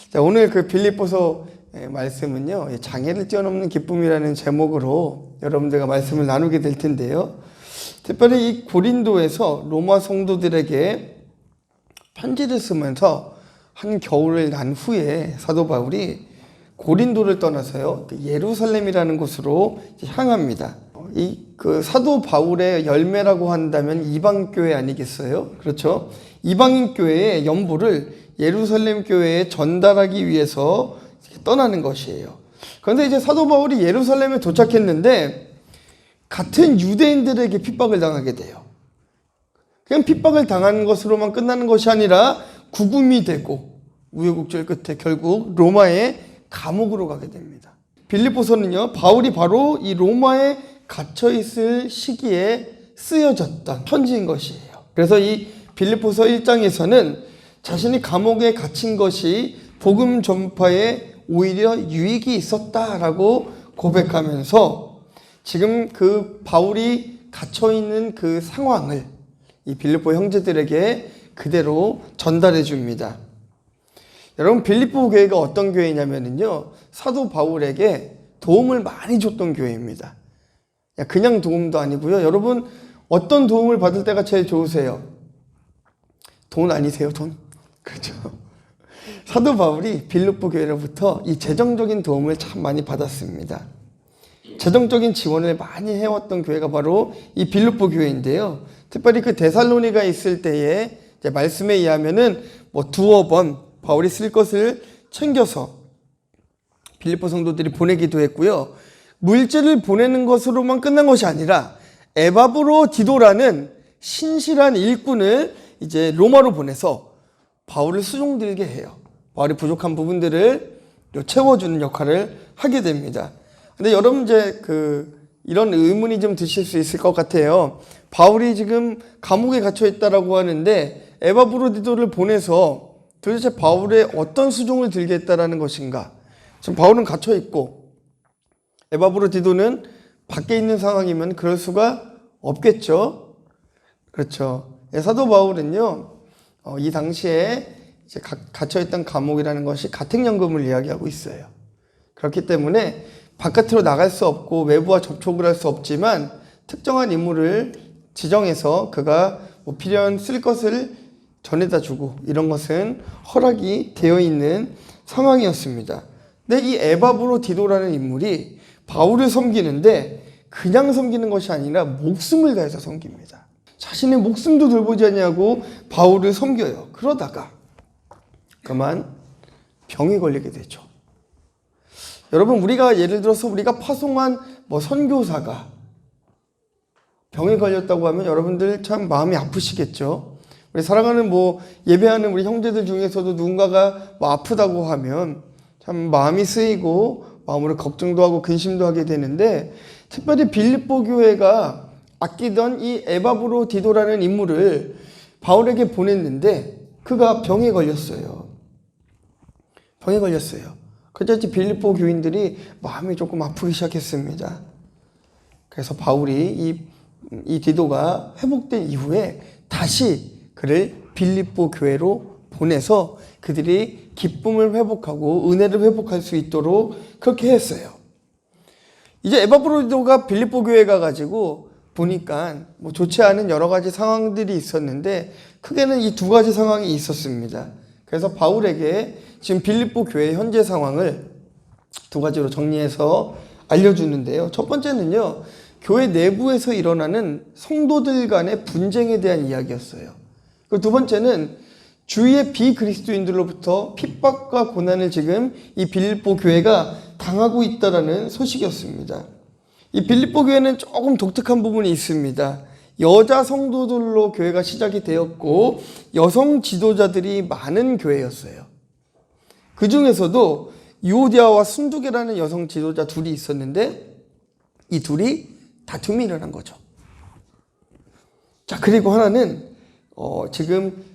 자, 오늘 그 빌립보서 말씀은요, 장애를 뛰어넘는 기쁨이라는 제목으로 여러분들과 말씀을 나누게 될 텐데요. 특별히 이 고린도에서 로마 성도들에게 편지를 쓰면서 한 겨울을 난 후에 사도 바울이 고린도를 떠나서요, 예루살렘이라는 곳으로 향합니다. 그 사도 바울의 열매라고 한다면 이방 교회 아니겠어요? 그렇죠? 이방인 교회의 연보를 예루살렘 교회에 전달하기 위해서 떠나는 것이에요. 그런데 이제 사도 바울이 예루살렘에 도착했는데 같은 유대인들에게 핍박을 당하게 돼요. 그냥 핍박을 당하는 것으로만 끝나는 것이 아니라 구금이 되고 우여곡절 끝에 결국 로마의 감옥으로 가게 됩니다. 빌립보서는요, 바울이 바로 이 로마에 갇혀 있을 시기에 쓰여졌던 편지인 것이에요. 그래서 이 빌립보서 1장에서는 자신이 감옥에 갇힌 것이 복음 전파에 오히려 유익이 있었다라고 고백하면서 지금 그 바울이 갇혀 있는 그 상황을 이 빌립보 형제들에게 그대로 전달해 줍니다. 여러분, 빌립보 교회가 어떤 교회냐면요, 사도 바울에게 도움을 많이 줬던 교회입니다. 그냥 도움도 아니고요. 여러분, 어떤 도움을 받을 때가 제일 좋으세요? 돈 아니세요? 돈? 그렇죠. 사도 바울이 빌립보 교회로부터 이 재정적인 도움을 참 많이 받았습니다. 재정적인 지원을 많이 해왔던 교회가 바로 이 빌립보 교회인데요. 특별히 그 데살로니가 있을 때에 이제 말씀에 의하면은 두어 번 바울이 쓸 것을 챙겨서 빌립보 성도들이 보내기도 했고요. 물질을 보내는 것으로만 끝난 것이 아니라 에바브로디도라는 신실한 일꾼을 이제 로마로 보내서 바울을 수종들게 해요. 바울이 부족한 부분들을 채워주는 역할을 하게 됩니다. 근데 여러분, 이제 이런 의문이 좀 드실 수 있을 것 같아요. 바울이 지금 감옥에 갇혀 있다라고 하는데 에바브로디도를 보내서 도대체 바울의 어떤 수종을 들겠다라는 것인가? 지금 바울은 갇혀 있고 에바브로디도는 밖에 있는 상황이면 그럴 수가 없겠죠. 그렇죠. 사도 바울은요, 이 당시에 이제 갇혀있던 감옥이라는 것이 가택연금을 이야기하고 있어요. 그렇기 때문에 바깥으로 나갈 수 없고 외부와 접촉을 할 수 없지만 특정한 인물을 지정해서 그가 필요한 쓸 것을 전해다 주고 이런 것은 허락이 되어 있는 상황이었습니다. 근데 이 에바브로디도라는 인물이 바울을 섬기는데 그냥 섬기는 것이 아니라 목숨을 다해서 섬깁니다. 자신의 목숨도 돌보지 않냐고 바울을 섬겨요. 그러다가 그만 병이 걸리게 되죠. 여러분, 우리가 예를 들어서 우리가 파송한 선교사가 병에 걸렸다고 하면 여러분들 참 마음이 아프시겠죠. 우리 사랑하는 예배하는 우리 형제들 중에서도 누군가가 아프다고 하면 참 마음이 쓰이고 마음으로 걱정도 하고 근심도 하게 되는데, 특별히 빌립보 교회가 아끼던 이 에바브로디도라는 인물을 바울에게 보냈는데 그가 병에 걸렸어요. 병에 걸렸어요. 그래서 빌립보 교인들이 마음이 조금 아프기 시작했습니다. 그래서 바울이 이 디도가 회복된 이후에 다시 그를 빌립보 교회로 보내서 그들이 기쁨을 회복하고 은혜를 회복할 수 있도록 그렇게 했어요. 이제 에바브로디도가 빌립보 교회에 가가지고 보니까 좋지 않은 여러 가지 상황들이 있었는데 크게는 이 두 가지 상황이 있었습니다. 그래서 바울에게 지금 빌립보 교회의 현재 상황을 두 가지로 정리해서 알려주는데요. 첫 번째는요, 교회 내부에서 일어나는 성도들 간의 분쟁에 대한 이야기였어요. 그리고 두 번째는 주위의 비그리스도인들로부터 핍박과 고난을 지금 이 빌립보 교회가 당하고 있다는 소식이었습니다. 이 빌립보 교회는 조금 독특한 부분이 있습니다. 여자 성도들로 교회가 시작이 되었고 여성 지도자들이 많은 교회였어요. 그 중에서도 유오디아와 순두계라는 여성 지도자 둘이 있었는데 이 둘이 다툼이 일어난 거죠. 자, 그리고 하나는 지금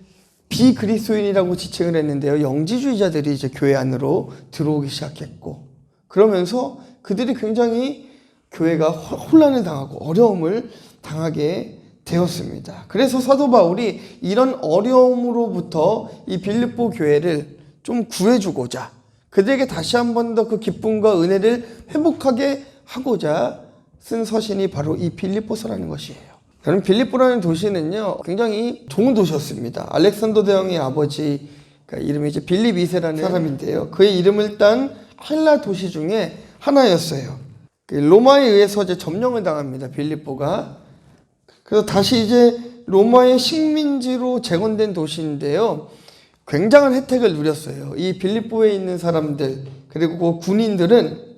비그리스도인이라고 지칭을 했는데요, 영지주의자들이 이제 교회 안으로 들어오기 시작했고, 그러면서 그들이 굉장히 교회가 혼란을 당하고 어려움을 당하게 되었습니다. 그래서 사도 바울이 이런 어려움으로부터 이 빌립보 교회를 좀 구해주고자, 그들에게 다시 한 번 더 그 기쁨과 은혜를 회복하게 하고자 쓴 서신이 바로 이 빌립보서라는 것이에요. 여러분, 빌립보라는 도시는요 굉장히 좋은 도시였습니다. 알렉산더 대왕의 아버지, 그러니까 이름이 이제 빌립 2세라는 사람인데요, 그의 이름을 딴 헬라 도시 중에 하나였어요. 로마에 의해서 이제 점령을 당합니다, 빌립보가. 그래서 다시 이제 로마의 식민지로 재건된 도시인데요, 굉장한 혜택을 누렸어요. 이 빌립보에 있는 사람들, 그리고 그 군인들은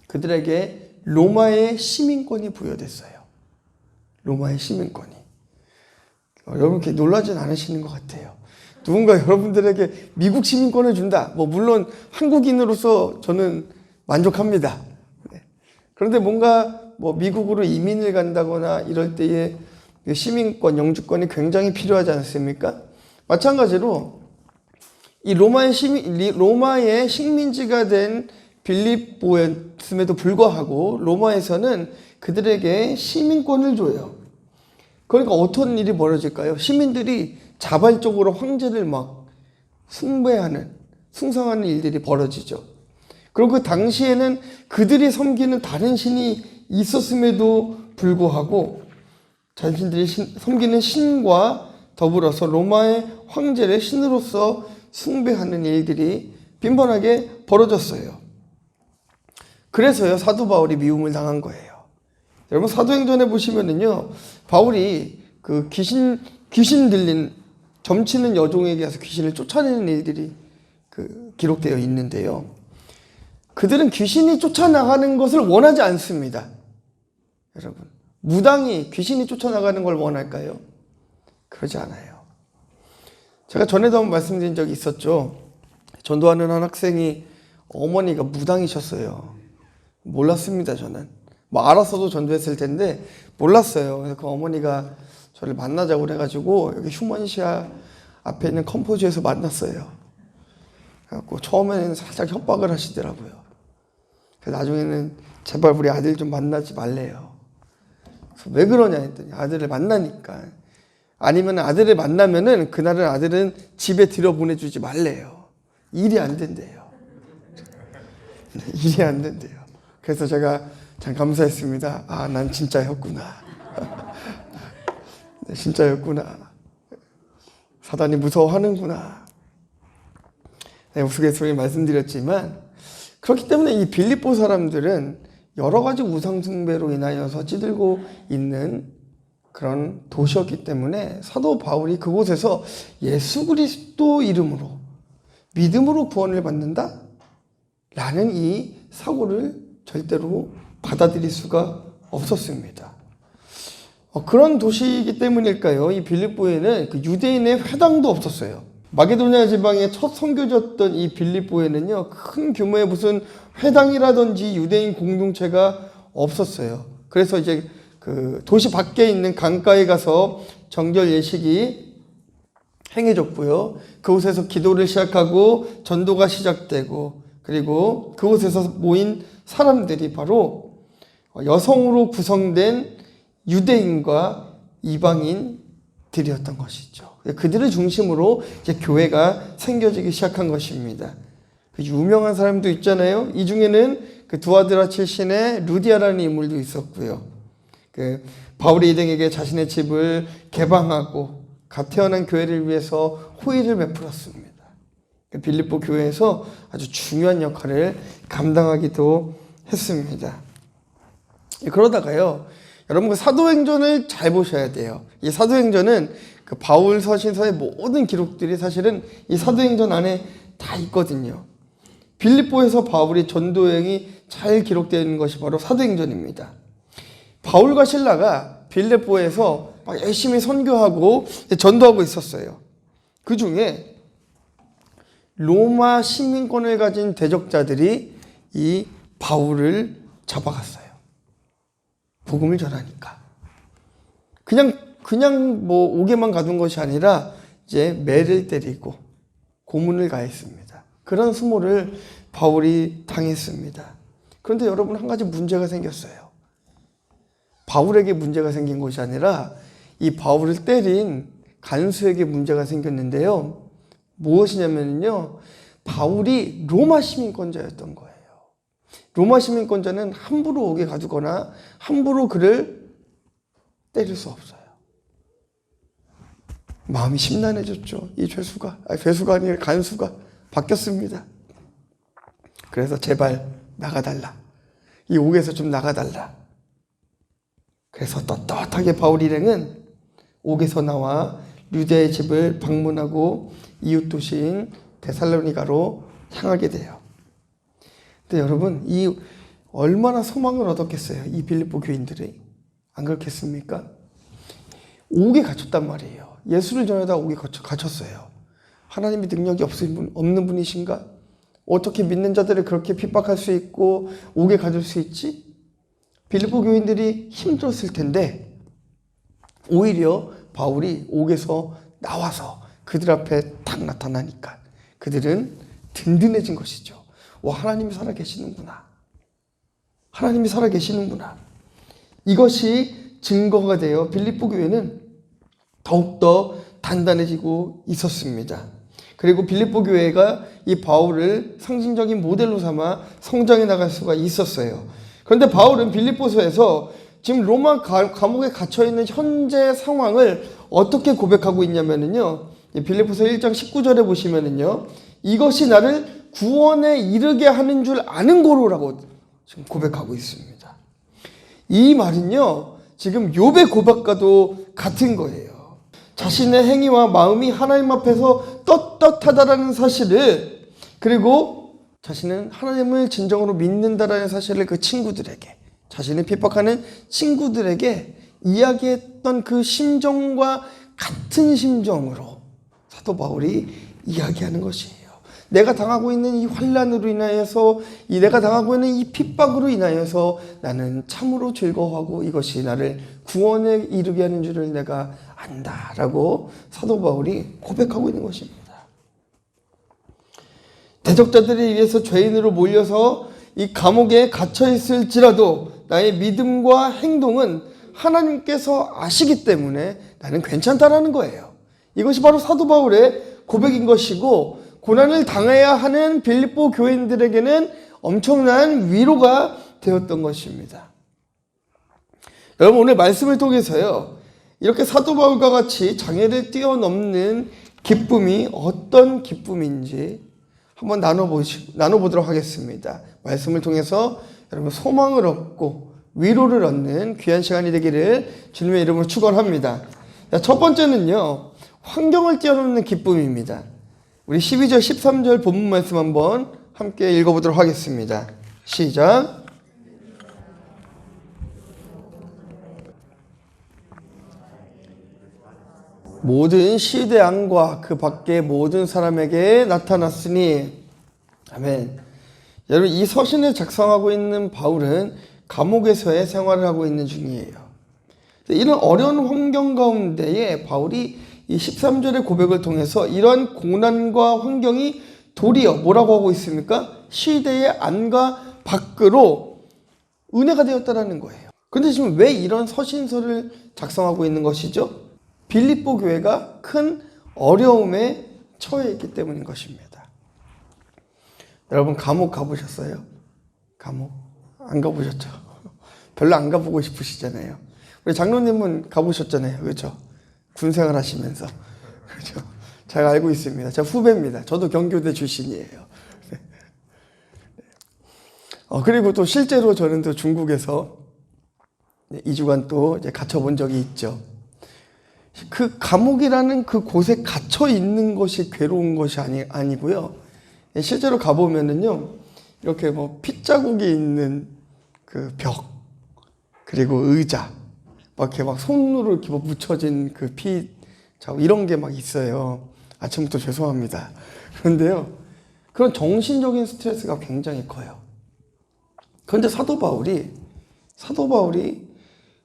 그들에게 로마의 시민권이 부여됐어요. 로마의 시민권이. 여러분 이렇게 놀라진 않으시는 것 같아요. 누군가 여러분들에게 미국 시민권을 준다. 물론 한국인으로서 저는 만족합니다. 그런데 뭔가 미국으로 이민을 간다거나 이럴 때에 시민권, 영주권이 굉장히 필요하지 않습니까? 마찬가지로 이 로마의 식민지가 된 빌립보였음에도 불구하고 로마에서는 그들에게 시민권을 줘요. 그러니까 어떤 일이 벌어질까요? 시민들이 자발적으로 황제를 막 숭상하는 일들이 벌어지죠. 그리고 그 당시에는 그들이 섬기는 다른 신이 있었음에도 불구하고 자신들이 섬기는 신과 더불어서 로마의 황제를 신으로서 숭배하는 일들이 빈번하게 벌어졌어요. 그래서요, 사도 바울이 미움을 당한 거예요. 여러분, 사도행전에 보시면은요, 바울이 그 귀신 들린 점치는 여종에게 가서 귀신을 쫓아내는 일들이 기록되어 있는데요, 그들은 귀신이 쫓아나가는 것을 원하지 않습니다. 여러분, 무당이 귀신이 쫓아나가는 걸 원할까요? 그러지 않아요. 제가 전에도 한번 말씀드린 적이 있었죠. 전도하는 한 학생이 어머니가 무당이셨어요. 몰랐습니다, 저는. 알았어도 전도했을 텐데 몰랐어요. 그래서 그 어머니가 저를 만나자고 그래가지고 여기 휴먼시아 앞에 있는 컴포즈에서 만났어요. 그래갖고 처음에는 살짝 협박을 하시더라고요. 그래서 나중에는 제발 우리 아들 좀 만나지 말래요. 그래서 왜 그러냐 했더니 아들을 만나니까. 아니면 아들을 만나면은 그날은 아들은 집에 들여보내주지 말래요. 일이 안 된대요. 일이 안 된대요. 그래서 제가 참 감사했습니다. 아, 난 진짜였구나. 진짜였구나. 사단이 무서워하는구나. 네, 우스갯소리 말씀드렸지만, 그렇기 때문에 이 빌립보 사람들은 여러 가지 우상 숭배로 인하여서 찌들고 있는 그런 도시였기 때문에 사도 바울이 그곳에서 예수 그리스도 이름으로 믿음으로 구원을 받는다? 라는 이 사고를 절대로 받아들일 수가 없었습니다. 그런 도시이기 때문일까요? 이 빌립보에는 그 유대인의 회당도 없었어요. 마게도냐 지방에 첫 선교졌던 이 빌립보에는요, 큰 규모의 무슨 회당이라든지 유대인 공동체가 없었어요. 그래서 이제 그 도시 밖에 있는 강가에 가서 정결 예식이 행해졌고요. 그곳에서 기도를 시작하고 전도가 시작되고, 그리고 그곳에서 모인 사람들이 바로 여성으로 구성된 유대인과 이방인들이었던 것이죠. 그들을 중심으로 이제 교회가 생겨지기 시작한 것입니다. 유명한 사람도 있잖아요. 이 중에는 그 두아드라 출신의 루디아라는 인물도 있었고요. 바울이 이등에게 자신의 집을 개방하고 갓 태어난 교회를 위해서 호의를 베풀었습니다. 빌립보 교회에서 아주 중요한 역할을 감당하기도 했습니다. 그러다가요, 여러분 그 사도행전을 잘 보셔야 돼요. 이 사도행전은 그 바울 서신서의 모든 기록들이 사실은 이 사도행전 안에 다 있거든요. 빌립보에서 바울이 전도 여행이 잘 기록되어 있는 것이 바로 사도행전입니다. 바울과 실라가 빌립보에서 막 열심히 선교하고 전도하고 있었어요. 그 중에 로마 시민권을 가진 대적자들이 이 바울을 잡아갔어요. 복음을 전하니까. 그냥 오게만 가둔 것이 아니라 이제 매를 때리고 고문을 가했습니다. 그런 수모를 바울이 당했습니다. 그런데 여러분, 한 가지 문제가 생겼어요. 바울에게 문제가 생긴 것이 아니라 이 바울을 때린 간수에게 문제가 생겼는데요. 무엇이냐면요, 바울이 로마 시민권자였던 거예요. 로마 시민권자는 함부로 옥에 가두거나 함부로 그를 때릴 수 없어요. 마음이 심란해졌죠. 이 죄수가 아니라 간수가 바뀌었습니다. 그래서 제발 나가달라. 이 옥에서 좀 나가달라. 그래서 떳떳하게 바울 일행은 옥에서 나와 유대의 집을 방문하고 이웃 도시인 데살로니가로 향하게 돼요. 근데 여러분, 이 얼마나 소망을 얻었겠어요, 이 빌립보 교인들이. 안 그렇겠습니까? 옥에 갇혔단 말이에요. 예수를 전하다 옥에 갇혔어요. 하나님이 능력이 없는 분이신가? 어떻게 믿는 자들을 그렇게 핍박할 수 있고 옥에 갇을 수 있지? 빌립보 교인들이 힘들었을 텐데 오히려 바울이 옥에서 나와서 그들 앞에 딱 나타나니까 그들은 든든해진 것이죠. 와, 하나님이 살아계시는구나. 하나님이 살아계시는구나. 이것이 증거가 되어 빌립보 교회는 더욱더 단단해지고 있었습니다. 그리고 빌립보 교회가 이 바울을 상징적인 모델로 삼아 성장해 나갈 수가 있었어요. 그런데 바울은 빌립보서에서 지금 로마 감옥에 갇혀있는 현재 상황을 어떻게 고백하고 있냐면요, 빌립보서 1장 19절에 보시면은요, 이것이 나를 구원에 이르게 하는 줄 아는 고로라고 지금 고백하고 있습니다. 이 말은요, 지금 욥의 고백과도 같은 거예요. 자신의 행위와 마음이 하나님 앞에서 떳떳하다라는 사실을, 그리고 자신은 하나님을 진정으로 믿는다라는 사실을 그 친구들에게, 자신을 핍박하는 친구들에게 이야기했던 그 심정과 같은 심정으로 사도 바울이 이야기하는 것이에요. 내가 당하고 있는 이 환난으로 인하여서, 내가 당하고 있는 이 핍박으로 인하여서 나는 참으로 즐거워하고 이것이 나를 구원에 이르게 하는 줄을 내가 안다라고 사도 바울이 고백하고 있는 것입니다. 대적자들에 의해서 죄인으로 몰려서 이 감옥에 갇혀 있을지라도 나의 믿음과 행동은 하나님께서 아시기 때문에 나는 괜찮다라는 거예요. 이것이 바로 사도 바울의 고백인 것이고, 고난을 당해야 하는 빌립보 교인들에게는 엄청난 위로가 되었던 것입니다. 여러분, 오늘 말씀을 통해서요, 이렇게 사도 바울과 같이 장애를 뛰어넘는 기쁨이 어떤 기쁨인지 한번 나눠보도록 하겠습니다. 말씀을 통해서 여러분 소망을 얻고 위로를 얻는 귀한 시간이 되기를 주님의 이름으로 축원합니다. 첫 번째는요, 환경을 뛰어넘는 기쁨입니다. 우리 12절 13절 본문 말씀 한번 함께 읽어보도록 하겠습니다. 시작. 모든 시대 안과 그 밖의 모든 사람에게 나타났으니. 아멘. 여러분, 이 서신을 작성하고 있는 바울은 감옥에서의 생활을 하고 있는 중이에요. 이런 어려운 환경 가운데에 바울이 이 13절의 고백을 통해서 이러한 고난과 환경이 도리어 뭐라고 하고 있습니까? 시대의 안과 밖으로 은혜가 되었다라는 거예요. 그런데 지금 왜 이런 서신서를 작성하고 있는 것이죠? 빌립보 교회가 큰 어려움에 처해 있기 때문인 것입니다. 여러분, 감옥 가보셨어요? 감옥? 안 가보셨죠? 별로 안 가보고 싶으시잖아요. 우리 장로님은 가보셨잖아요. 그렇죠? 군생활 하시면서. 그렇죠? 잘 알고 있습니다. 제가 후배입니다. 저도 경교대 출신이에요. 그리고 또 실제로 저는 또 중국에서 2주간 또 이제 갇혀본 적이 있죠. 그 감옥이라는 그 곳에 갇혀 있는 것이 괴로운 것이 아니고요. 실제로 가보면은요, 이렇게 뭐 핏자국이 있는 그 벽, 그리고 의자, 막 이렇게 막 손으로 이렇게 묻혀진 그 피 자국, 이런 게 막 있어요. 아침부터 죄송합니다. 그런데요, 그런 정신적인 스트레스가 굉장히 커요. 그런데 사도 바울이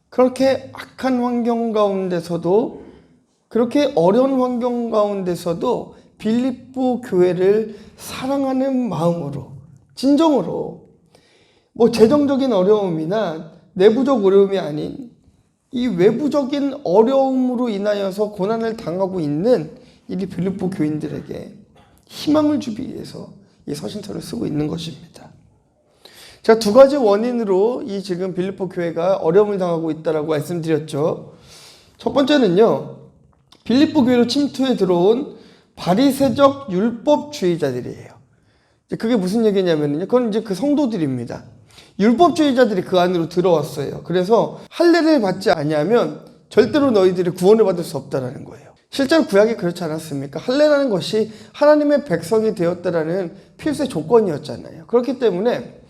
그렇게 악한 환경 가운데서도, 그렇게 어려운 환경 가운데서도 빌립보 교회를 사랑하는 마음으로, 진정으로, 뭐 재정적인 어려움이나 내부적 어려움이 아닌 이 외부적인 어려움으로 인하여서 고난을 당하고 있는 이 빌립보 교인들에게 희망을 주기 위해서 이 서신서를 쓰고 있는 것입니다. 제가 두 가지 원인으로 이 지금 빌립보 교회가 어려움을 당하고 있다라고 말씀드렸죠. 첫 번째는요, 빌립보 교회로 침투해 들어온 바리새적 율법주의자들이에요. 그게 무슨 얘기냐면요, 그건 이제 그 성도들입니다. 율법주의자들이 그 안으로 들어왔어요. 그래서 할례를 받지 아니하면 절대로 너희들이 구원을 받을 수 없다라는 거예요. 실제로 구약에 그렇지 않았습니까? 할례라는 것이 하나님의 백성이 되었다라는 필수의 조건이었잖아요. 그렇기 때문에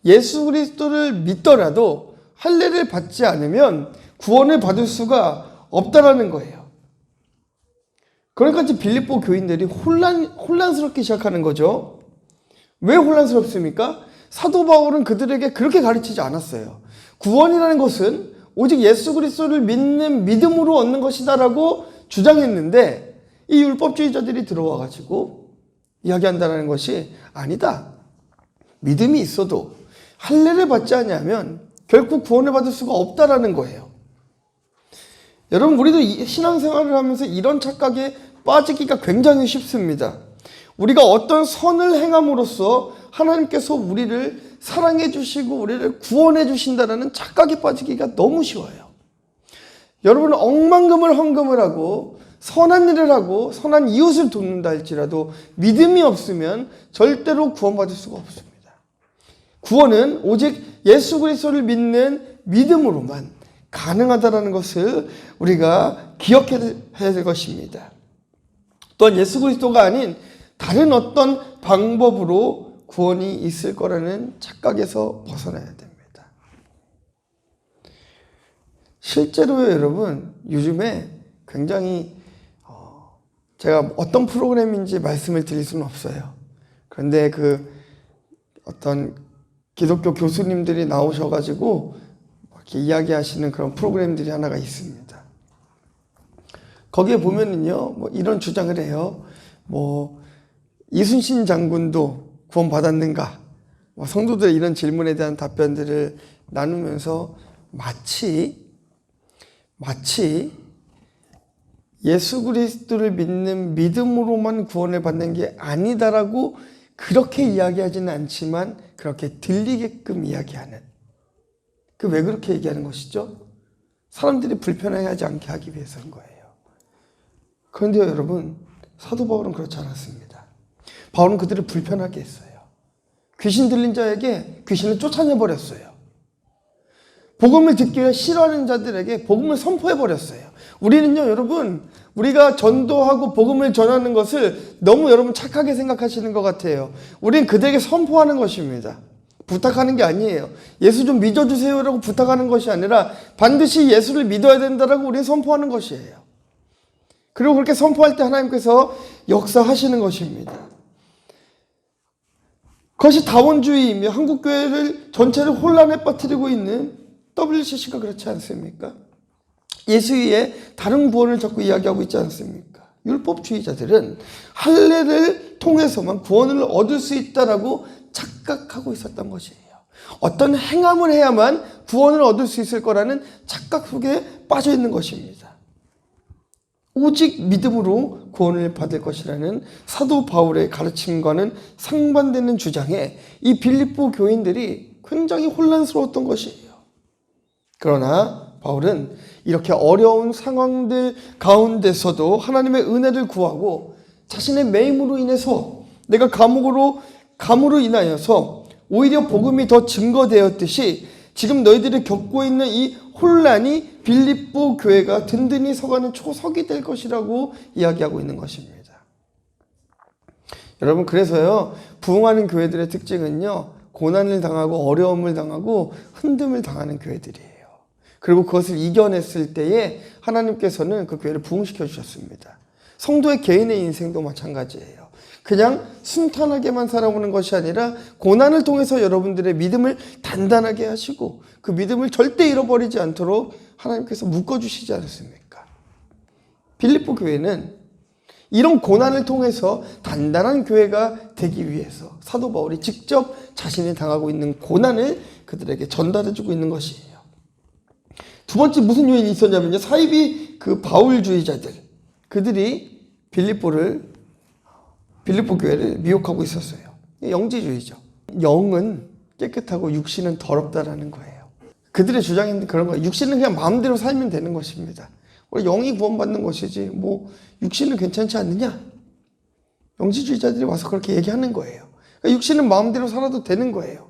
예수 그리스도를 믿더라도 할례를 받지 않으면 구원을 받을 수가 없다라는 거예요. 그러니까 이제 빌립보 교인들이 혼란스럽게 시작하는 거죠. 왜 혼란스럽습니까? 사도 바울은 그들에게 그렇게 가르치지 않았어요. 구원이라는 것은 오직 예수 그리스도를 믿는 믿음으로 얻는 것이다라고 주장했는데, 이 율법주의자들이 들어와 가지고 이야기한다는 것이 아니다. 믿음이 있어도 할례를 받지 않으면 결국 구원을 받을 수가 없다라는 거예요. 여러분, 우리도 신앙생활을 하면서 이런 착각에 빠지기가 굉장히 쉽습니다. 우리가 어떤 선을 행함으로써 하나님께서 우리를 사랑해 주시고 우리를 구원해 주신다는 착각에 빠지기가 너무 쉬워요. 여러분, 억만금을 헌금을 하고 선한 일을 하고 선한 이웃을 돕는다 할지라도 믿음이 없으면 절대로 구원받을 수가 없습니다. 구원은 오직 예수 그리스도를 믿는 믿음으로만 가능하다는 것을 우리가 기억해야 될 것입니다. 또한 예수 그리스도가 아닌 다른 어떤 방법으로 구원이 있을 거라는 착각에서 벗어나야 됩니다. 실제로요, 여러분, 요즘에 굉장히 제가 어떤 프로그램인지 말씀을 드릴 수는 없어요. 그런데 그 어떤 기독교 교수님들이 나오셔가지고 이렇게 이야기하시는 그런 프로그램들이 하나가 있습니다. 거기에 보면은요, 뭐 이런 주장을 해요. 뭐 이순신 장군도 구원 받았는가? 성도들의 이런 질문에 대한 답변들을 나누면서 마치 예수 그리스도를 믿는 믿음으로만 구원을 받는 게 아니다라고 그렇게 이야기하지는 않지만 그렇게 들리게끔 이야기하는, 그 왜 그렇게 얘기하는 것이죠? 사람들이 불편해하지 않게 하기 위해서인 거예요. 그런데요, 여러분, 사도 바울은 그렇지 않았습니다. 바울은 그들을 불편하게 했어요. 귀신 들린 자에게 귀신을 쫓아내버렸어요. 복음을 듣기를 싫어하는 자들에게 복음을 선포해버렸어요. 우리는요, 여러분, 우리가 전도하고 복음을 전하는 것을 너무 여러분 착하게 생각하시는 것 같아요. 우리는 그들에게 선포하는 것입니다. 부탁하는 게 아니에요. 예수 좀 믿어주세요라고 부탁하는 것이 아니라 반드시 예수를 믿어야 된다라고 우리는 선포하는 것이에요. 그리고 그렇게 선포할 때 하나님께서 역사하시는 것입니다. 그것이 다원주의이며 한국교회를 전체를 혼란에 빠뜨리고 있는 WCC가 그렇지 않습니까? 예수 위에 다른 구원을 자꾸 이야기하고 있지 않습니까? 율법주의자들은 할례를 통해서만 구원을 얻을 수 있다라고 착각하고 있었던 것이에요. 어떤 행함을 해야만 구원을 얻을 수 있을 거라는 착각 속에 빠져 있는 것입니다. 오직 믿음으로 구원을 받을 것이라는 사도 바울의 가르침과는 상반되는 주장에 이 빌립보 교인들이 굉장히 혼란스러웠던 것이에요. 그러나 바울은 이렇게 어려운 상황들 가운데서도 하나님의 은혜를 구하고 자신의 매임으로 인해서 내가 감으로 인하여서 오히려 복음이 더 증거되었듯이 지금 너희들이 겪고 있는 이 혼란이 빌립보 교회가 든든히 서가는 초석이 될 것이라고 이야기하고 있는 것입니다. 여러분, 그래서요, 부흥하는 교회들의 특징은요, 고난을 당하고 어려움을 당하고 흔듦을 당하는 교회들이에요. 그리고 그것을 이겨냈을 때에 하나님께서는 그 교회를 부흥시켜 주셨습니다. 성도의 개인의 인생도 마찬가지예요. 그냥 순탄하게만 살아오는 것이 아니라 고난을 통해서 여러분들의 믿음을 단단하게 하시고 그 믿음을 절대 잃어버리지 않도록 하나님께서 묶어주시지 않습니까? 빌립보 교회는 이런 고난을 통해서 단단한 교회가 되기 위해서 사도 바울이 직접 자신이 당하고 있는 고난을 그들에게 전달해주고 있는 것이에요. 두 번째 무슨 요인이 있었냐면요, 사이비 그 바울주의자들, 그들이 빌립보를 빌립보 교회를 미혹하고 있었어요. 영지주의죠. 영은 깨끗하고 육신은 더럽다라는 거예요. 그들의 주장은 그런 거예요. 육신은 그냥 마음대로 살면 되는 것입니다. 우리 영이 구원받는 것이지 뭐 육신은 괜찮지 않느냐? 영지주의자들이 와서 그렇게 얘기하는 거예요. 그러니까 육신은 마음대로 살아도 되는 거예요.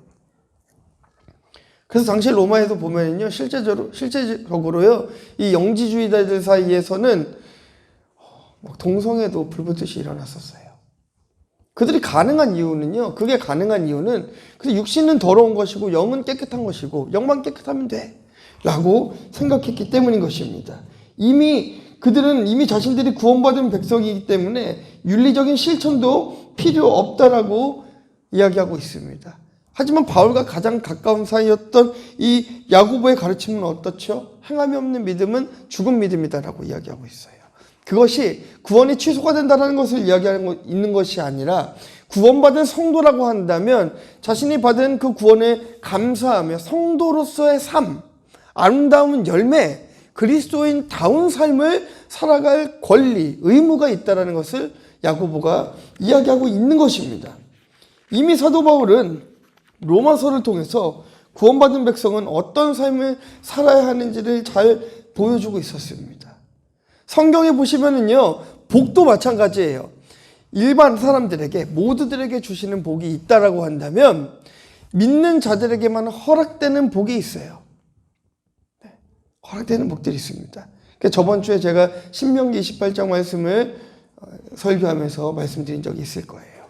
그래서 당시 로마에도 보면요, 실제적으로요, 이 영지주의자들 사이에서는 동성애도 불붙듯이 일어났었어요. 그들이 가능한 이유는요, 그게 가능한 이유는 육신은 더러운 것이고 영은 깨끗한 것이고 영만 깨끗하면 돼 라고 생각했기 때문인 것입니다. 그들은 이미 자신들이 구원받은 백성이기 때문에 윤리적인 실천도 필요 없다라고 이야기하고 있습니다. 하지만 바울과 가장 가까운 사이였던 이 야고보의 가르침은 어떻죠? 행함이 없는 믿음은 죽은 믿음이다라고 이야기하고 있어요. 그것이 구원이 취소가 된다는 것을 있는 것이 아니라 구원받은 성도라고 한다면 자신이 받은 그 구원에 감사하며 성도로서의 삶, 아름다운 열매, 그리스도인다운 삶을 살아갈 권리, 의무가 있다는 것을 야고보가 이야기하고 있는 것입니다. 이미 사도 바울은 로마서를 통해서 구원받은 백성은 어떤 삶을 살아야 하는지를 잘 보여주고 있었습니다. 성경에 보시면은요, 복도 마찬가지예요. 일반 사람들에게, 모두들에게 주시는 복이 있다라고 한다면 믿는 자들에게만 허락되는 복이 있어요. 허락되는 복들이 있습니다. 저번 주에 제가 신명기 28장 말씀을 설교하면서 말씀드린 적이 있을 거예요.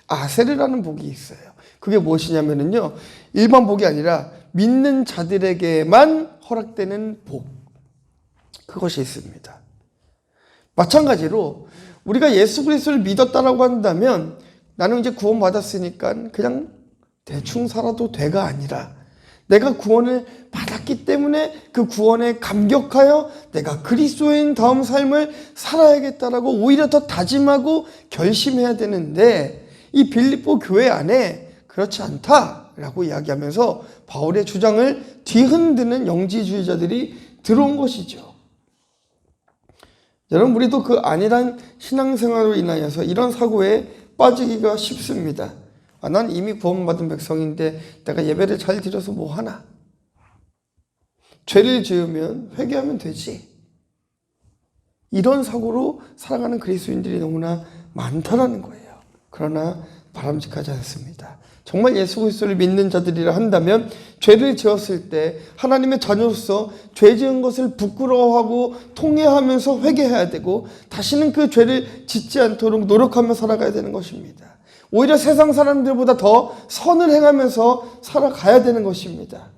아세르라는 복이 있어요. 그게 무엇이냐면요, 일반 복이 아니라 믿는 자들에게만 허락되는 복, 그것이 있습니다. 마찬가지로 우리가 예수 그리스도를 믿었다라고 한다면 나는 이제 구원받았으니까 그냥 대충 살아도 돼가 아니라 내가 구원을 받았기 때문에 그 구원에 감격하여 내가 그리스도인다운 삶을 살아야겠다라고 오히려 더 다짐하고 결심해야 되는데, 이 빌립보 교회 안에 그렇지 않다라고 이야기하면서 바울의 주장을 뒤흔드는 영지주의자들이 들어온 것이죠. 여러분, 우리도 그 안일한 신앙생활로 인하여서 이런 사고에 빠지기가 쉽습니다. 난 이미 구원받은 백성인데 내가 예배를 잘 드려서 뭐 하나? 죄를 지으면 회개하면 되지. 이런 사고로 살아가는 그리스도인들이 너무나 많다라는 거예요. 그러나 바람직하지 않습니다. 정말 예수 그리스도를 믿는 자들이라 한다면 죄를 지었을 때 하나님의 자녀로서 죄 지은 것을 부끄러워하고 통회하면서 회개해야 되고 다시는 그 죄를 짓지 않도록 노력하며 살아가야 되는 것입니다. 오히려 세상 사람들보다 더 선을 행하면서 살아가야 되는 것입니다.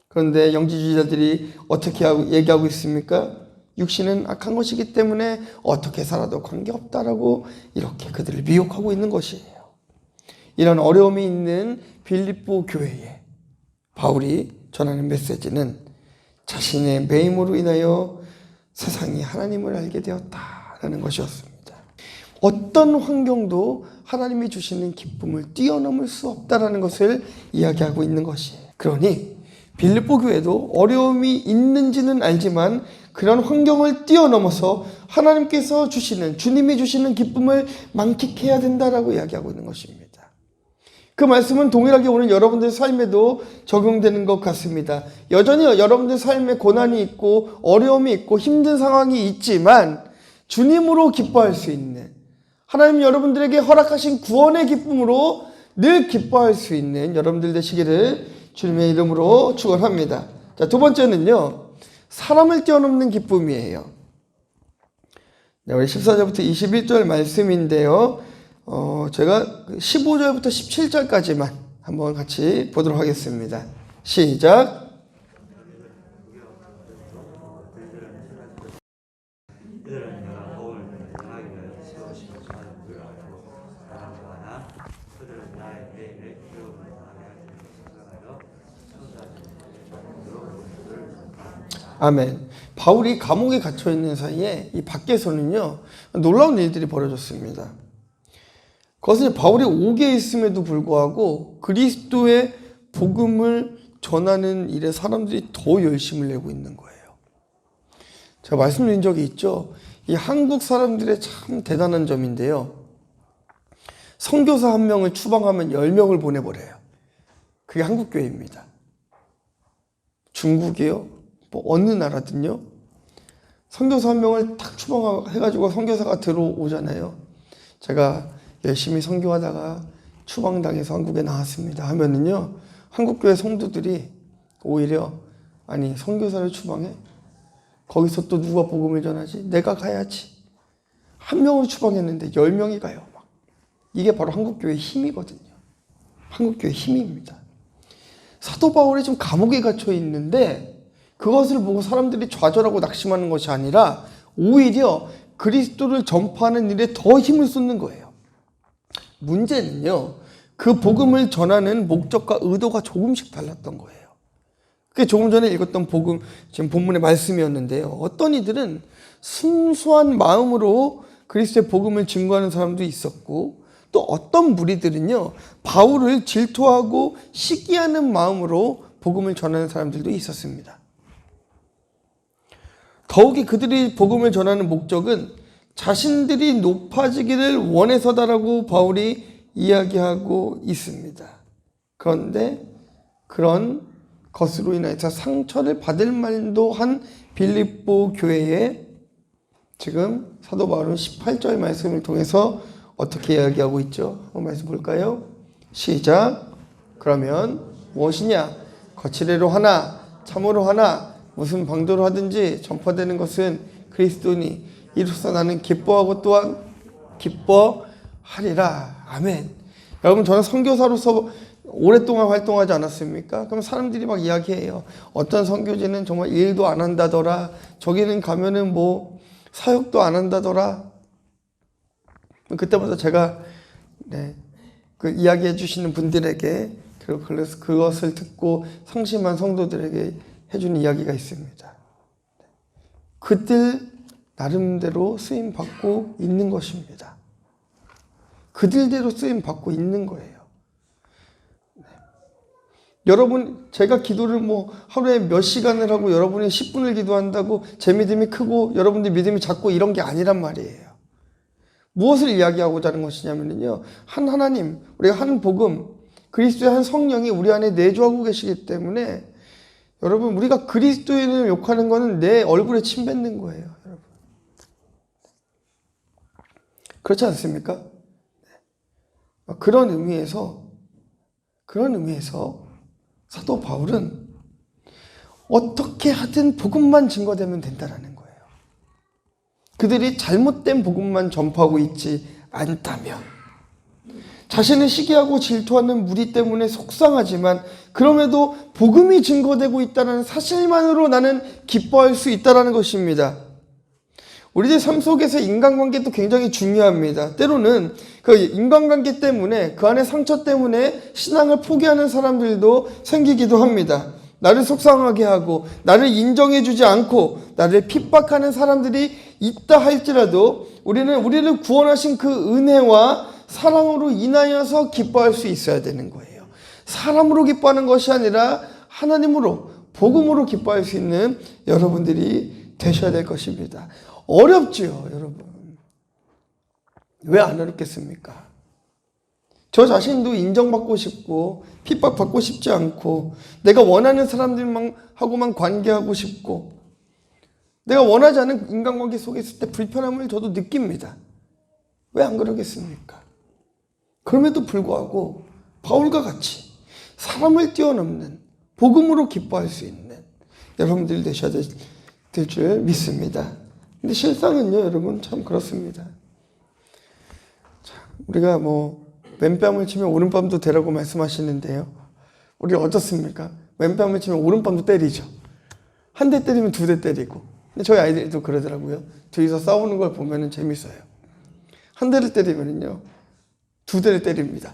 그런데 영지주의자들이 어떻게 얘기하고 있습니까? 육신은 악한 것이기 때문에 어떻게 살아도 관계없다라고 이렇게 그들을 미혹하고 있는 것이에요. 이런 어려움이 있는 빌립보 교회에 바울이 전하는 메시지는 자신의 매임으로 인하여 세상이 하나님을 알게 되었다라는 것이었습니다. 어떤 환경도 하나님이 주시는 기쁨을 뛰어넘을 수 없다라는 것을 이야기하고 있는 것이에요. 그러니 빌립보 교회도 어려움이 있는지는 알지만 그런 환경을 뛰어넘어서 하나님께서 주시는, 주님이 주시는 기쁨을 만끽해야 된다라고 이야기하고 있는 것입니다. 그 말씀은 동일하게 오늘 여러분들 삶에도 적용되는 것 같습니다. 여전히 여러분들 삶에 고난이 있고 어려움이 있고 힘든 상황이 있지만 주님으로 기뻐할 수 있는, 하나님 여러분들에게 허락하신 구원의 기쁨으로 늘 기뻐할 수 있는 여러분들 되시기를 주님의 이름으로 축원합니다. 자, 두 번째는요, 사람을 뛰어넘는 기쁨이에요. 네, 우리 14절부터 21절 말씀인데요. 제가 15절부터 17절까지만 한번 같이 보도록 하겠습니다. 시작. 아멘. 바울이 감옥에 갇혀 있는 사이에 이 밖에서는요, 놀라운 일들이 벌어졌습니다. 그것은 바울이 옥에 있음에도 불구하고 그리스도의 복음을 전하는 일에 사람들이 더 열심을 내고 있는 거예요. 제가 말씀드린 적이 있죠. 이 한국 사람들의 참 대단한 점인데요. 선교사 한 명을 추방하면 10명을 보내버려요. 그게 한국교회입니다. 중국이요? 뭐 어느 나라든요? 선교사 한 명을 탁 추방해가지고 선교사가 들어오잖아요. 제가 열심히 선교하다가 추방당해서 한국에 나왔습니다 하면은요, 한국교회 성도들이 오히려 아니 선교사를 추방해? 거기서 또 누가 복음을 전하지? 내가 가야지. 한 명을 추방했는데 10명이 가요. 막. 이게 바로 한국교회의 힘이거든요. 한국교회의 힘입니다. 사도 바울이 좀 감옥에 갇혀 있는데 그것을 보고 사람들이 좌절하고 낙심하는 것이 아니라 오히려 그리스도를 전파하는 일에 더 힘을 쏟는 거예요. 문제는요, 그 복음을 전하는 목적과 의도가 조금씩 달랐던 거예요. 그게 조금 전에 읽었던 복음, 지금 본문의 말씀이었는데요. 어떤 이들은 순수한 마음으로 그리스도의 복음을 증거하는 사람도 있었고, 또 어떤 무리들은요, 바울을 질투하고 시기하는 마음으로 복음을 전하는 사람들도 있었습니다. 더욱이 그들이 복음을 전하는 목적은 자신들이 높아지기를 원해서다라고 바울이 이야기하고 있습니다. 그런데 그런 것으로 인해서 상처를 받을 말도 한 빌립보 교회에 지금 사도 바울은 18절 말씀을 통해서 어떻게 이야기하고 있죠? 한번 말씀 볼까요? 시작. 그러면 무엇이냐? 거칠애로 하나 참으로 하나 무슨 방도로 하든지 전파되는 것은 그리스도니 이로써 나는 기뻐하고 또한 기뻐하리라. 아멘. 여러분, 저는 선교사로서 오랫동안 활동하지 않았습니까? 그럼 사람들이 막 이야기해요. 어떤 선교지는 정말 일도 안 한다더라. 저기는 가면은 뭐 사역도 안 한다더라. 그때부터 제가 그 이야기해 주시는 분들에게, 그래서 그것을 듣고 상심한 성도들에게 해주는 이야기가 있습니다. 그들 나름대로 쓰임 받고 있는 것입니다. 그들대로 쓰임 받고 있는 거예요. 여러분, 제가 기도를 뭐 하루에 몇 시간을 하고 여러분이 10분을 기도한다고 제 믿음이 크고 여러분들 믿음이 작고 이런 게 아니란 말이에요. 무엇을 이야기하고자 하는 것이냐면요, 한 하나님, 우리가 한 복음, 그리스도의 한 성령이 우리 안에 내주하고 계시기 때문에 여러분, 우리가 그리스도인을 욕하는 것은 내 얼굴에 침 뱉는 거예요. 여러분, 그렇지 않습니까? 그런 의미에서 사도 바울은 어떻게 하든 복음만 증거되면 된다라는 거예요. 그들이 잘못된 복음만 전파하고 있지 않다면, 자신을 시기하고 질투하는 무리 때문에 속상하지만 그럼에도 복음이 증거되고 있다는 사실만으로 나는 기뻐할 수 있다는 것입니다. 우리들 삶 속에서 인간관계도 굉장히 중요합니다. 때로는 그 인간관계 때문에, 그 안에 상처 때문에 신앙을 포기하는 사람들도 생기기도 합니다. 나를 속상하게 하고 나를 인정해주지 않고 나를 핍박하는 사람들이 있다 할지라도 우리를 구원하신 그 은혜와 사랑으로 인하여서 기뻐할 수 있어야 되는 거예요. 사람으로 기뻐하는 것이 아니라 하나님으로, 복음으로 기뻐할 수 있는 여러분들이 되셔야 될 것입니다. 어렵지요, 여러분. 왜 안 어렵겠습니까? 저 자신도 인정받고 싶고 핍박받고 싶지 않고 내가 원하는 사람들만 하고만 관계하고 싶고 내가 원하지 않은 인간관계 속에 있을 때 불편함을 저도 느낍니다. 왜 안 그러겠습니까? 그럼에도 불구하고 바울과 같이 사람을 뛰어넘는 복음으로 기뻐할 수 있는 여러분들이 되셔야 될 줄 믿습니다. 근데 실상은요, 여러분, 참 그렇습니다. 자, 우리가 뭐 왼뺨을 치면 오른뺨도 되라고 말씀하시는데요, 우리 어떻습니까? 왼뺨을 치면 오른뺨도 때리죠. 한 대 때리면 두 대 때리고. 근데 저희 아이들도 그러더라고요. 둘이서 싸우는 걸 보면 재밌어요. 한 대를 때리면요 두 대를 때립니다.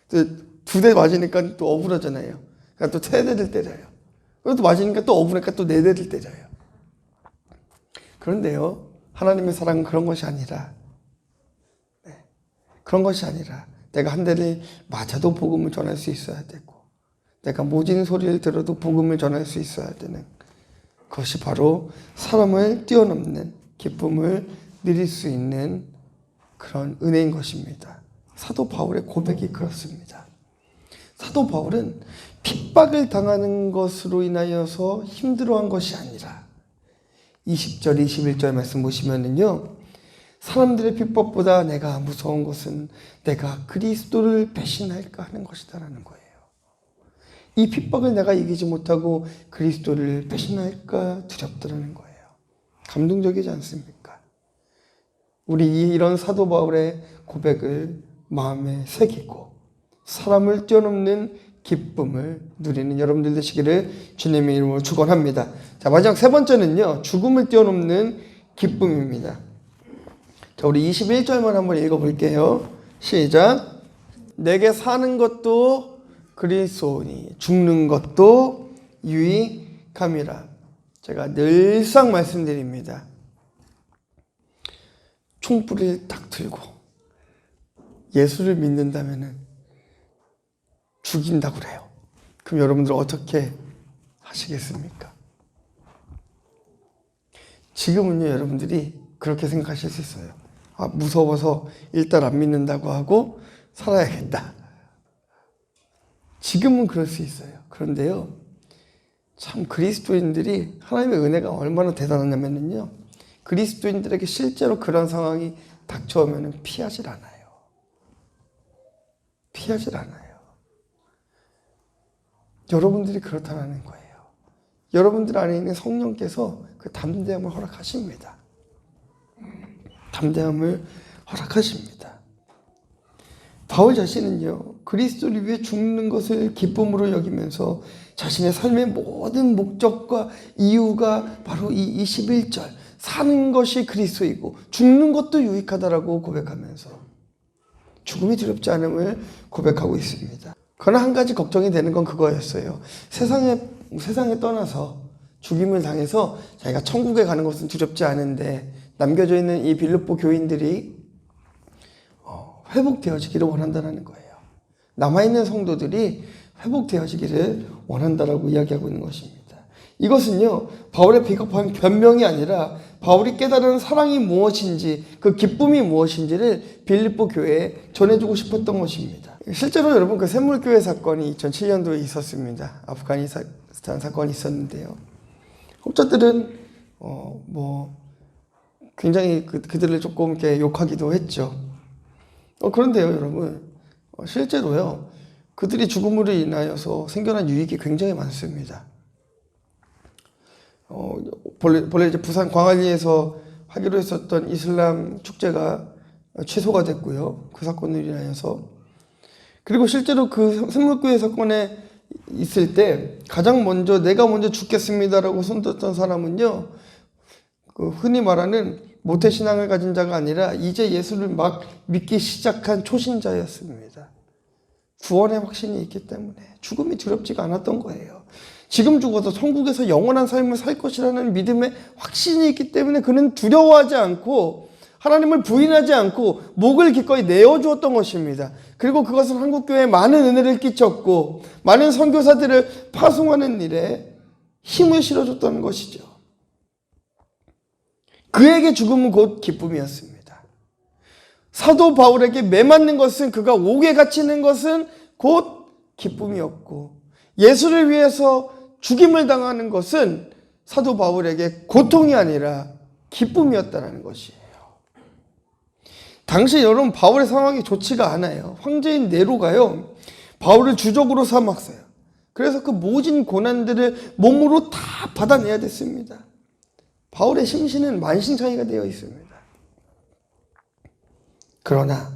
두 대 맞으니까 또 억울하잖아요. 그러니까 또 세 대를 때려요. 그것도 맞으니까 또 억울하니까 또 네 대를 때려요. 그런데요, 하나님의 사랑은 그런 것이 아니라, 그런 것이 아니라 내가 한 대를 맞아도 복음을 전할 수 있어야 되고 내가 모진 소리를 들어도 복음을 전할 수 있어야 되는 그것이 바로 사람을 뛰어넘는 기쁨을 누릴 수 있는 그런 은혜인 것입니다. 사도 바울의 고백이 그렇습니다. 사도 바울은 핍박을 당하는 것으로 인하여서 힘들어한 것이 아니라 20절, 21절 말씀 보시면은요, 사람들의 핍박보다 내가 무서운 것은 내가 그리스도를 배신할까 하는 것이다라는 거예요. 이 핍박을 내가 이기지 못하고 그리스도를 배신할까 두렵다라는 거예요. 감동적이지 않습니까? 우리 이런 사도 바울의 고백을 마음에 새기고 사람을 뛰어넘는 기쁨을 누리는 여러분들 되시기를 주님의 이름으로 축원합니다. 자, 마지막 세 번째는요, 죽음을 뛰어넘는 기쁨입니다. 자, 우리 21절만 한번 읽어볼게요. 시작. 내게 사는 것도 그리스도니 죽는 것도 유익함이라. 제가 늘상 말씀드립니다. 총불을 딱 들고 예수를 믿는다면은 죽인다고 그래요. 그럼 여러분들 어떻게 하시겠습니까? 지금은요, 여러분들이 그렇게 생각하실 수 있어요. 아, 무서워서 일단 안 믿는다고 하고 살아야겠다. 지금은 그럴 수 있어요. 그런데요, 참 그리스도인들이 하나님의 은혜가 얼마나 대단하냐면요, 그리스도인들에게 실제로 그런 상황이 닥쳐오면 피하질 않아요. 피하질 않아요. 여러분들이 그렇다는 거예요. 여러분들 안에 있는 성령께서 그 담대함을 허락하십니다. 담대함을 허락하십니다. 바울 자신은요, 그리스도를 위해 죽는 것을 기쁨으로 여기면서 자신의 삶의 모든 목적과 이유가 바로 이 21절, 사는 것이 그리스도이고 죽는 것도 유익하다라고 고백하면서 죽음이 두렵지 않음을 고백하고 있습니다. 그러나 한 가지 걱정이 되는 건 그거였어요. 세상에 떠나서 죽임을 당해서 자기가 천국에 가는 것은 두렵지 않은데 남겨져 있는 이 빌립보 교인들이 회복되어지기를 원한다는 거예요. 남아있는 성도들이 회복되어지기를 원한다라고 이야기하고 있는 것입니다. 이것은요, 바울의 비겁한 변명이 아니라 바울이 깨달은 사랑이 무엇인지, 그 기쁨이 무엇인지를 빌립보 교회에 전해주고 싶었던 것입니다. 실제로 여러분, 그 샘물교회 사건이 2007년도에 있었습니다. 아프가니스탄 사건이 있었는데요. 혹자들은 굉장히 그들을 조금 이렇게 욕하기도 했죠. 그런데요, 여러분, 실제로요, 그들이 죽음으로 인하여서 생겨난 유익이 굉장히 많습니다. 본래 이제 부산 광안리에서 하기로 했었던 이슬람 축제가 취소가 됐고요. 그 사건으로 인하여서. 그리고 실제로 그 샘물교회 사건에 있을 때 가장 먼저 내가 먼저 죽겠습니다라고 손들었던 사람은요, 그 흔히 말하는 모태신앙을 가진 자가 아니라 이제 예수를 막 믿기 시작한 초신자였습니다. 구원의 확신이 있기 때문에 죽음이 두렵지가 않았던 거예요. 지금 죽어도 천국에서 영원한 삶을 살 것이라는 믿음의 확신이 있기 때문에 그는 두려워하지 않고 하나님을 부인하지 않고 목을 기꺼이 내어주었던 것입니다. 그리고 그것은 한국교회에 많은 은혜를 끼쳤고 많은 선교사들을 파송하는 일에 힘을 실어줬던 것이죠. 그에게 죽음은 곧 기쁨이었습니다. 사도 바울에게 매맞는 것은, 그가 옥에 갇히는 것은 곧 기쁨이었고, 예수를 위해서 죽임을 당하는 것은 사도 바울에게 고통이 아니라 기쁨이었다는 것이에요. 당시 여러분, 바울의 상황이 좋지가 않아요. 황제인 네로가요, 바울을 주적으로 삼았어요. 그래서 그 모진 고난들을 몸으로 다 받아내야 됐습니다. 바울의 심신은 만신창이가 되어 있습니다. 그러나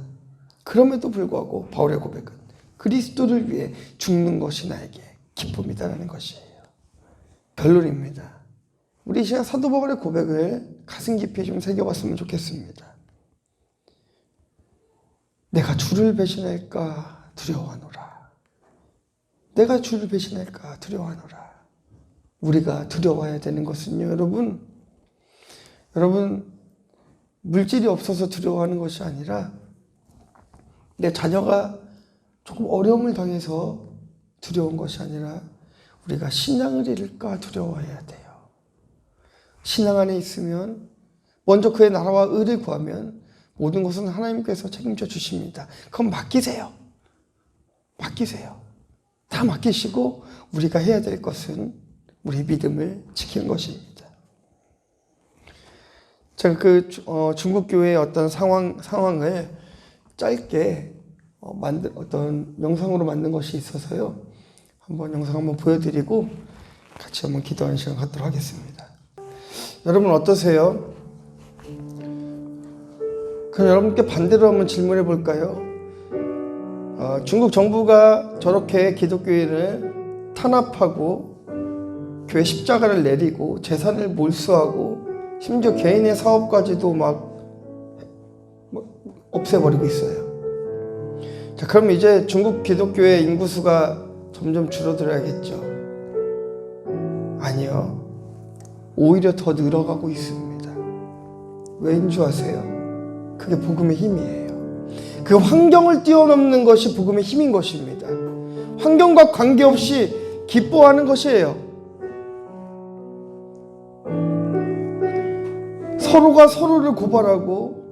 그럼에도 불구하고 바울의 고백은 그리스도를 위해 죽는 것이 나에게 기쁨이다라는 것이에요. 결론입니다. 우리 이 시간 사도 바울의 고백을 가슴 깊이 좀 새겨봤으면 좋겠습니다. 내가 주를 배신할까 두려워하노라. 내가 주를 배신할까 두려워하노라. 우리가 두려워해야 되는 것은요, 여러분, 물질이 없어서 두려워하는 것이 아니라 내 자녀가 조금 어려움을 당해서 두려운 것이 아니라 우리가 신앙을 잃을까 두려워해야 돼요. 신앙 안에 있으면, 먼저 그의 나라와 의를 구하면 모든 것은 하나님께서 책임져 주십니다. 그건 맡기세요. 맡기세요. 다 맡기시고 우리가 해야 될 것은 우리의 믿음을 지키는 것입니다. 제가 중국 교회의 어떤 상황을 짧게 어떤 영상으로 만든 것이 있어서요. 영상 한번 보여드리고 같이 한번 기도하는 시간 갖도록 하겠습니다. 여러분 어떠세요? 그럼 여러분께 반대로 한번 질문해 볼까요? 중국 정부가 저렇게 기독교인을 탄압하고 교회 십자가를 내리고 재산을 몰수하고 심지어 개인의 사업까지도 막 없애버리고 있어요. 자, 그럼 이제 중국 기독교의 인구수가 점점 줄어들어야겠죠? 아니요. 오히려 더 늘어가고 있습니다. 왜인 줄 아세요? 그게 복음의 힘이에요. 그 환경을 뛰어넘는 것이 복음의 힘인 것입니다. 환경과 관계없이 기뻐하는 것이에요. 서로가 서로를 고발하고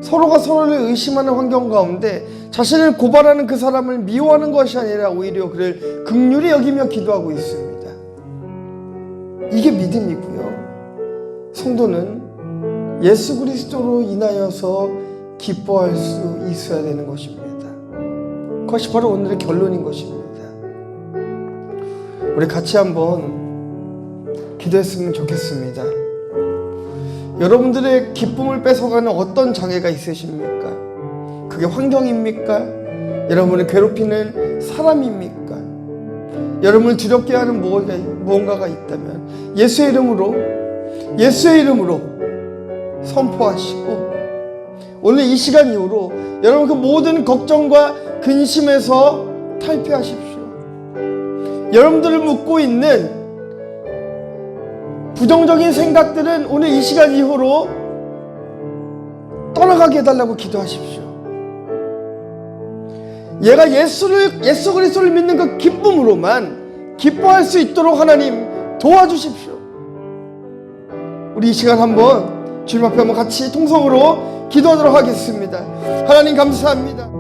서로가 서로를 의심하는 환경 가운데 자신을 고발하는 그 사람을 미워하는 것이 아니라 오히려 그를 긍휼히 여기며 기도하고 있습니다. 이게 믿음이고요. 성도는 예수 그리스도로 인하여서 기뻐할 수 있어야 되는 것입니다. 그것이 바로 오늘의 결론인 것입니다. 우리 같이 한번 기도했으면 좋겠습니다. 여러분들의 기쁨을 뺏어가는 어떤 장애가 있으십니까? 그게 환경입니까? 여러분을 괴롭히는 사람입니까? 여러분을 두렵게 하는 무언가가 있다면 예수의 이름으로 선포하시고 오늘 이 시간 이후로 여러분 그 모든 걱정과 근심에서 탈피하십시오. 여러분들을 묶고 있는 부정적인 생각들은 오늘 이 시간 이후로 떠나가게 해달라고 기도하십시오. 얘가 예수 그리스도를 믿는 그 기쁨으로만 기뻐할 수 있도록 하나님 도와주십시오. 우리 이 시간 한번 주님 앞에 한번 같이 통성으로 기도하도록 하겠습니다. 하나님 감사합니다.